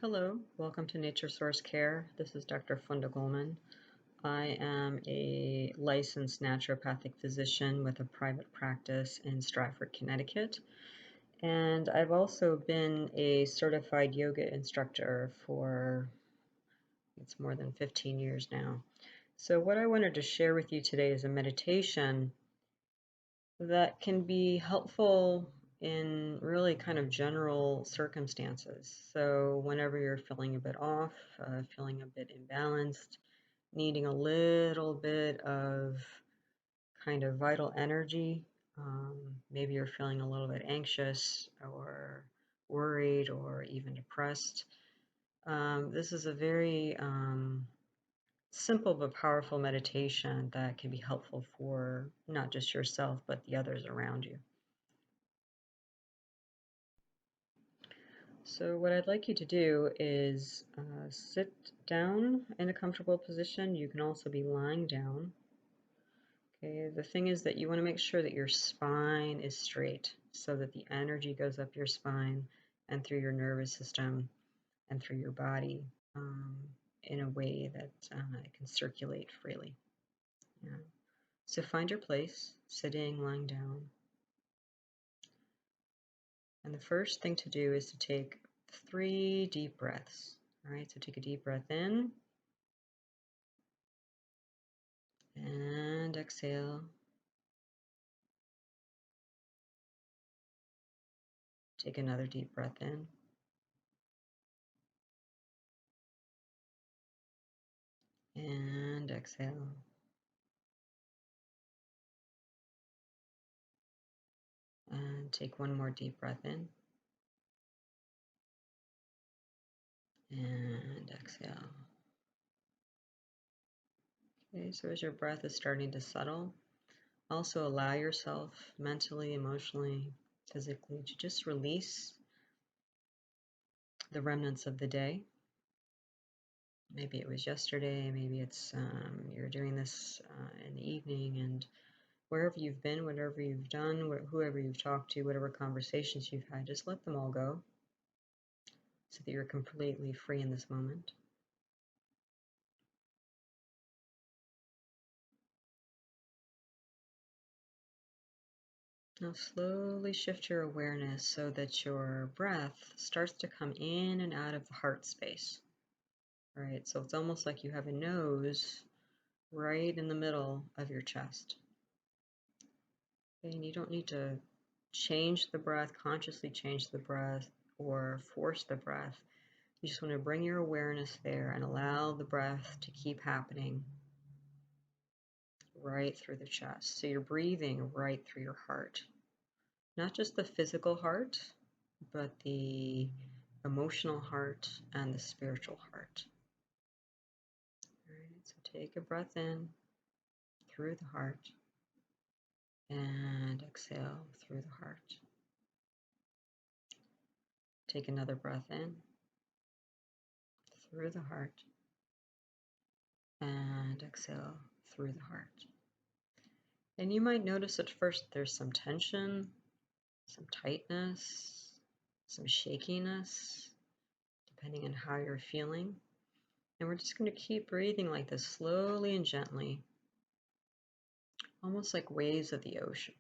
Hello, welcome to Nature Source Care. This is Dr. Funda Goldman. I am a licensed naturopathic physician with a private practice in Stratford, Connecticut. And I've also been a certified yoga instructor for it's more than 15 years now. So what I wanted to share with you today is a meditation that can be helpful in really kind of general circumstances. So whenever you're feeling a bit off, feeling a bit imbalanced, needing a little bit of kind of vital energy, maybe you're feeling a little bit anxious or worried or even depressed. This is a very simple but powerful meditation that can be helpful for not just yourself, but the others around you. So what I'd like you to do is sit down in a comfortable position. You can also be lying down. Okay, the thing is that you want to make sure that your spine is straight so that the energy goes up your spine and through your nervous system and through your body in a way that it can circulate freely. Yeah. So find your place, sitting, lying down. And the first thing to do is to take 3 deep breaths. All right, so take a deep breath in and exhale. Take another deep breath in and exhale. And take one more deep breath in and exhale. Okay, so as your breath is starting to settle, also allow yourself mentally, emotionally, physically to just release the remnants of the day. Maybe it was yesterday, maybe it's you're doing this in the evening, and wherever you've been, whatever you've done, whoever you've talked to, whatever conversations you've had, just let them all go so that you're completely free in this moment. Now slowly shift your awareness so that your breath starts to come in and out of the heart space. Right, so it's almost like you have a nose right in the middle of your chest. Okay, and you don't need to change the breath, consciously change the breath, or force the breath. You just want to bring your awareness there and allow the breath to keep happening right through the chest. So you're breathing right through your heart. Not just the physical heart, but the emotional heart and the spiritual heart. All right, so take a breath in through the heart and exhale through the heart. Take another breath in through the heart and exhale through the heart. And you might notice at first there's some tension, some tightness, some shakiness, depending on how you're feeling. And we're just going to keep breathing like this slowly and gently, almost like waves of the ocean.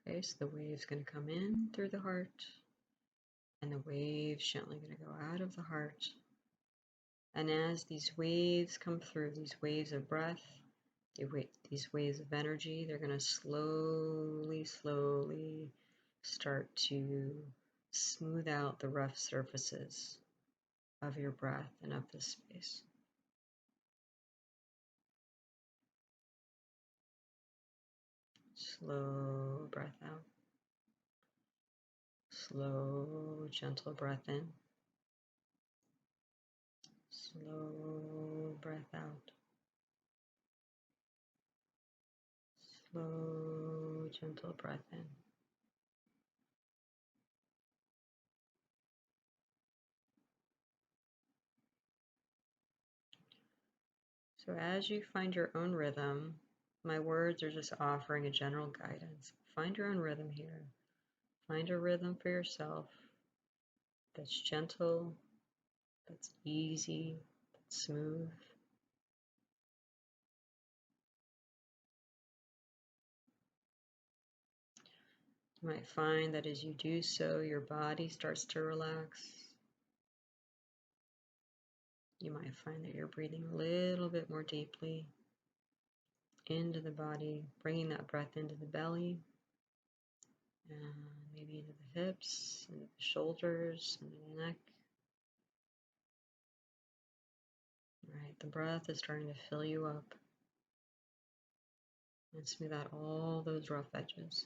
Okay, so the wave's going to come in through the heart, and the wave's gently going to go out of the heart. And as these waves come through, these waves of breath, these waves of energy, they're going to slowly, slowly start to smooth out the rough surfaces of your breath and of this space. Slow breath out. Slow, gentle breath in. Slow breath out. Slow, gentle breath in. So as you find your own rhythm, my words are just offering a general guidance. Find your own rhythm here. Find a rhythm for yourself. that's gentle, that's easy, that's smooth. You might find that as you do so, your body starts to relax. You might find that you're breathing a little bit more deeply into the body, bringing that breath into the belly, and maybe into the hips, into the shoulders, into the neck. All right, the breath is starting to fill you up and smooth out all those rough edges.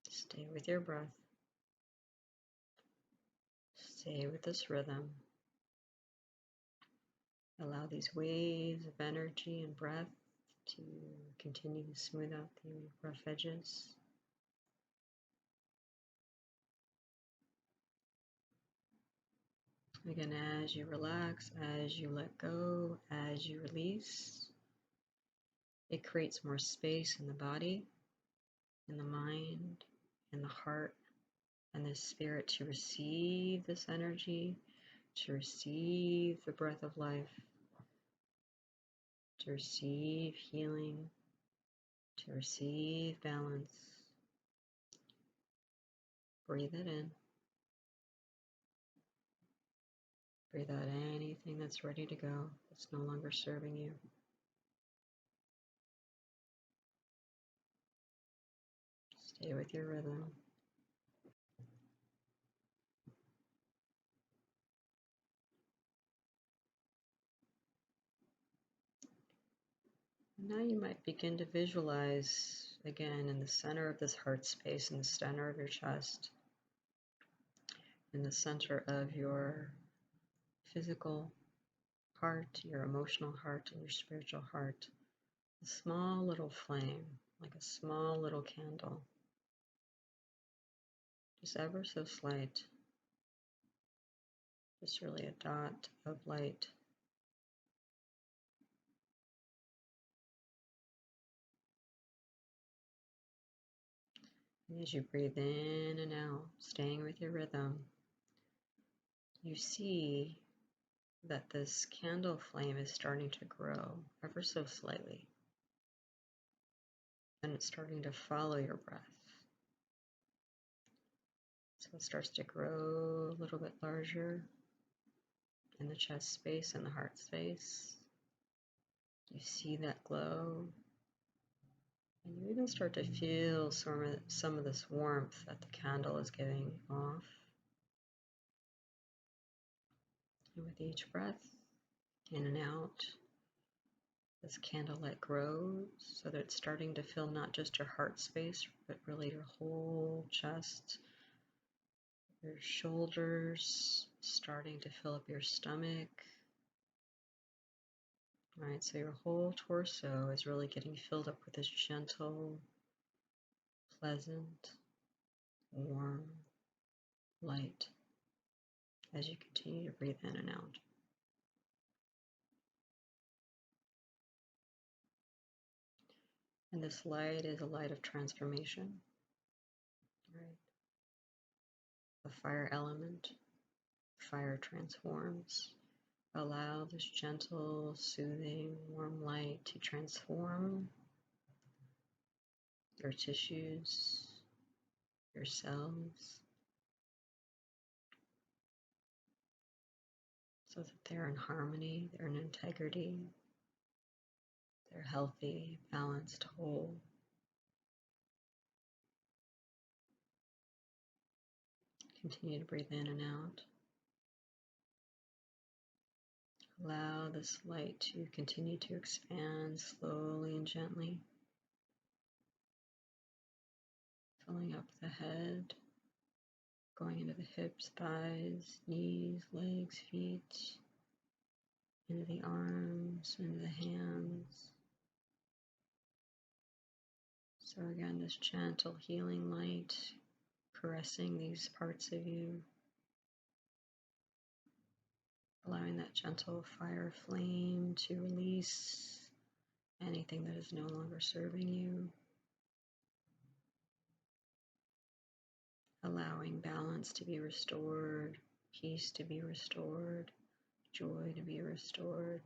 Stay with your breath. Stay with this rhythm. Allow these waves of energy and breath to continue to smooth out the rough edges. Again, as you relax, as you let go, as you release, it creates more space in the body, in the mind, in the heart, and the spirit to receive this energy, to receive the breath of life, to receive healing, to receive balance. Breathe it in. Breathe out anything that's ready to go, that's no longer serving you. Stay with your rhythm. Now you might begin to visualize again in the center of this heart space, in the center of your chest, in the center of your physical heart, your emotional heart, and your spiritual heart, a small little flame, like a small little candle, just ever so slight, just really a dot of light. And as you breathe in and out, staying with your rhythm, you see that this candle flame is starting to grow ever so slightly. And it's starting to follow your breath. So it starts to grow a little bit larger in the chest space and the heart space. You see that glow. And you even start to feel some of this warmth that the candle is giving off. And with each breath, in and out, this candlelight grows so that it's starting to fill not just your heart space, but really your whole chest, your shoulders, starting to fill up your stomach. All right, so your whole torso is really getting filled up with this gentle, pleasant, warm light as you continue to breathe in and out. And this light is a light of transformation, right? The fire element, fire transforms. Allow this gentle, soothing, warm light to transform your tissues, your cells, so that they're in harmony, they're in integrity, they're healthy, balanced, whole. Continue to breathe in and out. Allow this light to continue to expand slowly and gently, filling up the head, going into the hips, thighs, knees, legs, feet, into the arms, into the hands. So again, this gentle healing light caressing these parts of you, allowing that gentle fire flame to release anything anything that is no longer serving you, allowing balance to be restored, peace to be restored, joy to be restored.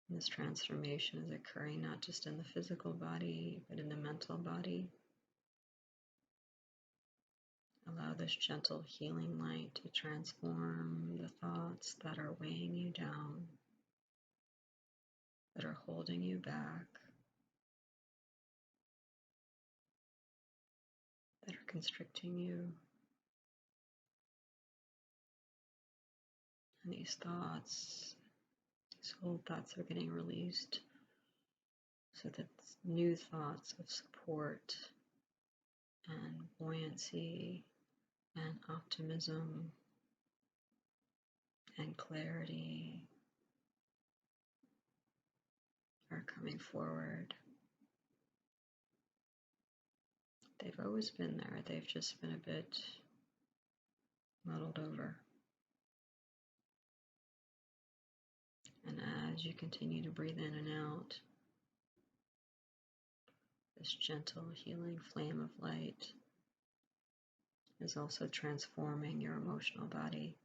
And this transformation is occurring not just in the physical body, but in the mental body. Allow this gentle healing light to transform the thoughts that are weighing you down, that are holding you back, that are constricting you. And these thoughts, these old thoughts are getting released so that new thoughts of support and buoyancy and optimism and clarity are coming forward. They've always been there, they've just been a bit muddled over. And as you continue to breathe in and out, this gentle healing flame of light is also transforming your emotional body,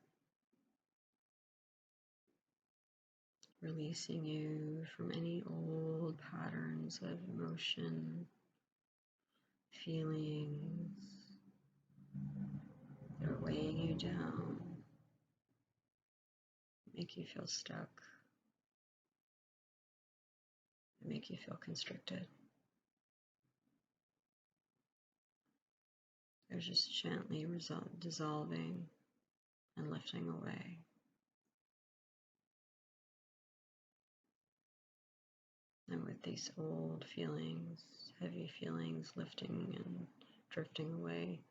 releasing you from any old patterns of emotion, feelings that are weighing you down, make you feel stuck, make you feel constricted. They're just gently dissolving and lifting away. And with these old feelings, heavy feelings lifting and drifting away,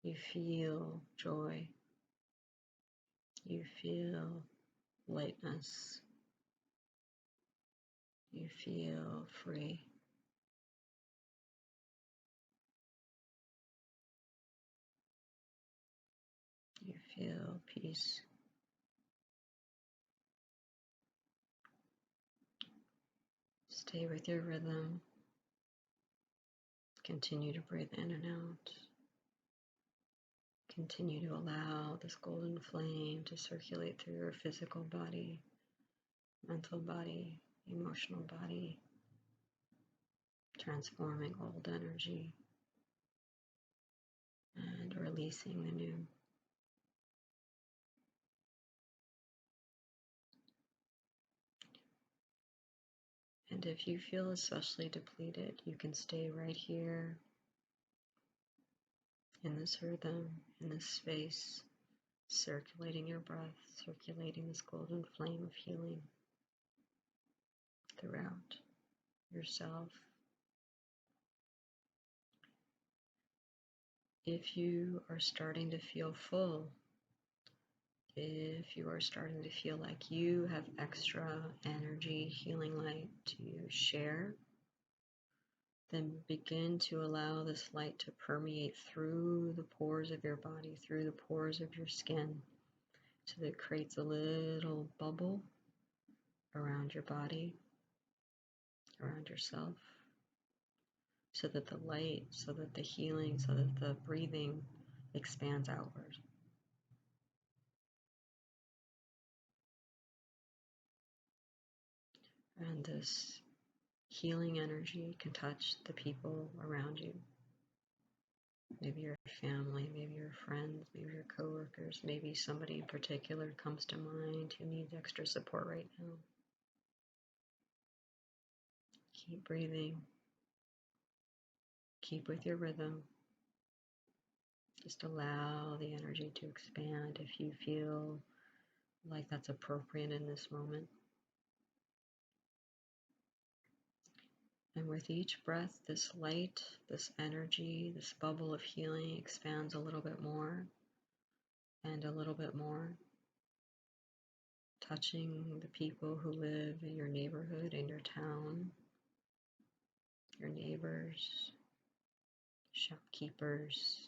you feel joy, you feel lightness, you feel free. You feel peace. Stay with your rhythm. Continue to breathe in and out. Continue to allow this golden flame to circulate through your physical body, mental body, emotional body, transforming old energy and releasing the new. And if you feel especially depleted, you can stay right here in this rhythm, in this space, circulating your breath, circulating this golden flame of healing throughout yourself. If you are starting to feel full, if you are starting to feel like you have extra energy, healing light to share, then begin to allow this light to permeate through the pores of your body, through the pores of your skin, so that it creates a little bubble around your body, around yourself, so that the light, so that the healing, so that the breathing expands outward. And this healing energy can touch the people around you. Maybe your family, maybe your friends, maybe your coworkers, maybe somebody in particular comes to mind who needs extra support right now. Keep breathing. Keep with your rhythm. Just allow the energy to expand if you feel like that's appropriate in this moment. And with each breath, this light, this energy, this bubble of healing expands a little bit more and a little bit more, touching the people who live in your neighborhood, in your town, your neighbors, shopkeepers,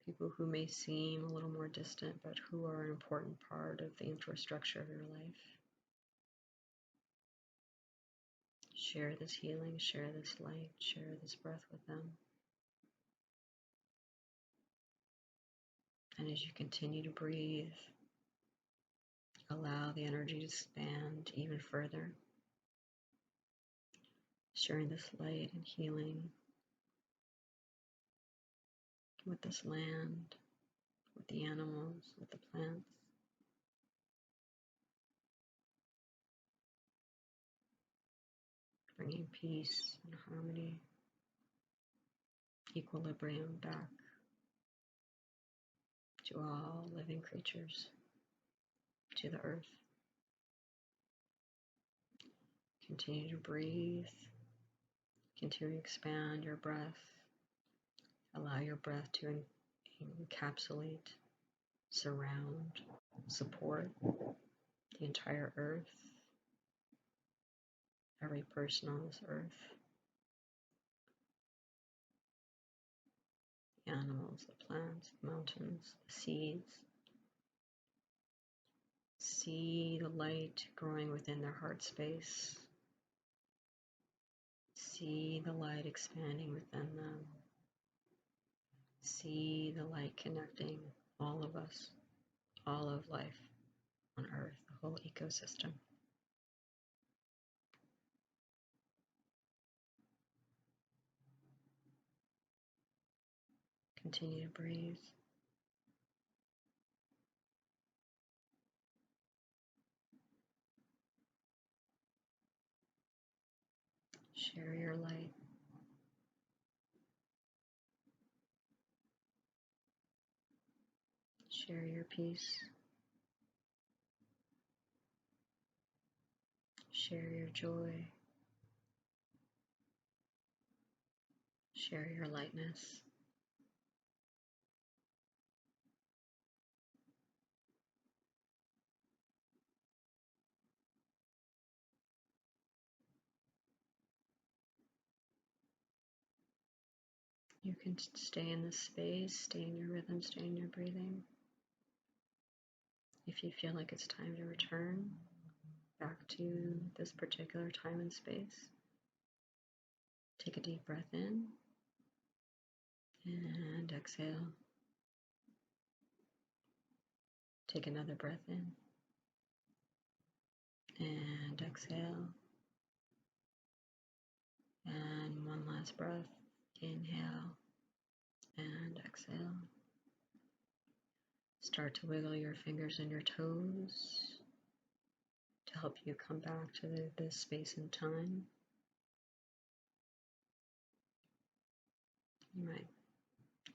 people who may seem a little more distant, but who are an important part of the infrastructure of your life. Share this healing, share this light, share this breath with them. And as you continue to breathe, allow the energy to expand even further, sharing this light and healing with this land, with the animals, with the plants. Bringing peace and harmony, equilibrium back to all living creatures, to the earth. Continue to breathe. Continue to expand your breath. Allow your breath to encapsulate, surround, support the entire earth, every person on this earth, the animals, the plants, the mountains, the seeds. See the light growing within their heart space. See the light expanding within them. See the light connecting all of us, all of life on earth, the whole ecosystem. Continue to breathe. Share your light. Share your peace. Share your joy. Share your lightness. You can stay in this space, stay in your rhythm, stay in your breathing. If you feel like it's time to return back to this particular time and space, take a deep breath in and exhale. Take another breath in and exhale. And one last breath. Inhale and exhale. Start to wiggle your fingers and your toes to help you come back to this space and time. You might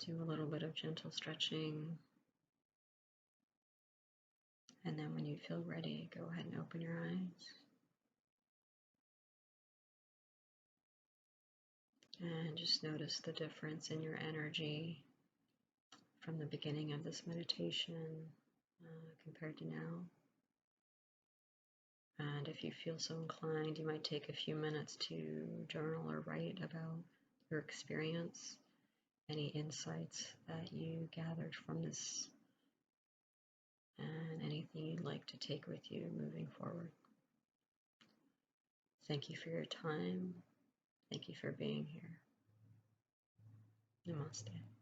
do a little bit of gentle stretching. And then when you feel ready, go ahead and open your eyes. And just notice the difference in your energy from the beginning of this meditation compared to now. And if you feel so inclined, you might take a few minutes to journal or write about your experience, any insights that you gathered from this, and anything you'd like to take with you moving forward. Thank you for your time. Thank you for being here. Namaste.